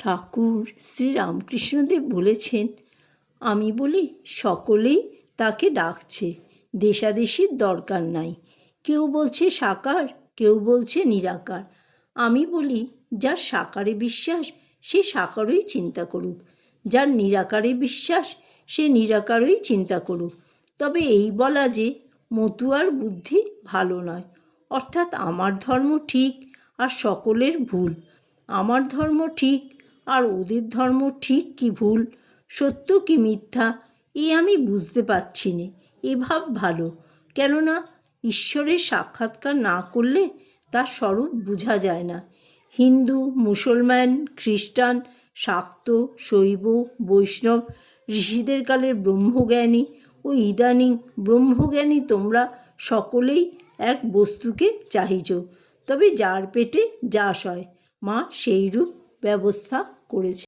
ঠাকুর শ্রীরামকৃষ্ণদেব বলেছেন, আমি বলি সকলেই তাকে ডাকছে, দেশাদেশির দরকার নাই। কেউ বলছে সাকার, কেউ বলছে নিরাকার। আমি বলি যার সাকারে বিশ্বাস সে সাকারই চিন্তা করুক, যার নিরাকারে বিশ্বাস সে নিরাকারই চিন্তা করুক। তবে এই বলা যে মতুয়ার বুদ্ধি ভালো নয়, অর্থাৎ আমার ধর্ম ঠিক আর সকলের ভুল, আমার ধর্ম ঠিক আর ওদের ধর্ম ঠিক কি ভুল, সত্য কি মিথ্যা, আমি বুঝতে পারছি না। এ ভাব ভালো, কেননা ঈশ্বরের সাক্ষাৎকার না করলে তার স্বরূপ বোঝা যায় না। হিন্দু, মুসলমান, খ্রিস্টান, শাক্ত, শৈব, বৈষ্ণব, ঋষিদের কালের ব্রহ্মজ্ঞানী ও ইদানিং ব্রহ্মজ্ঞানী তোমরা সকলেই এক বস্তুকে চাহিছ, তবে যার পেটে যা সয় মা সেইরূপ ব্যবস্থা করেছে।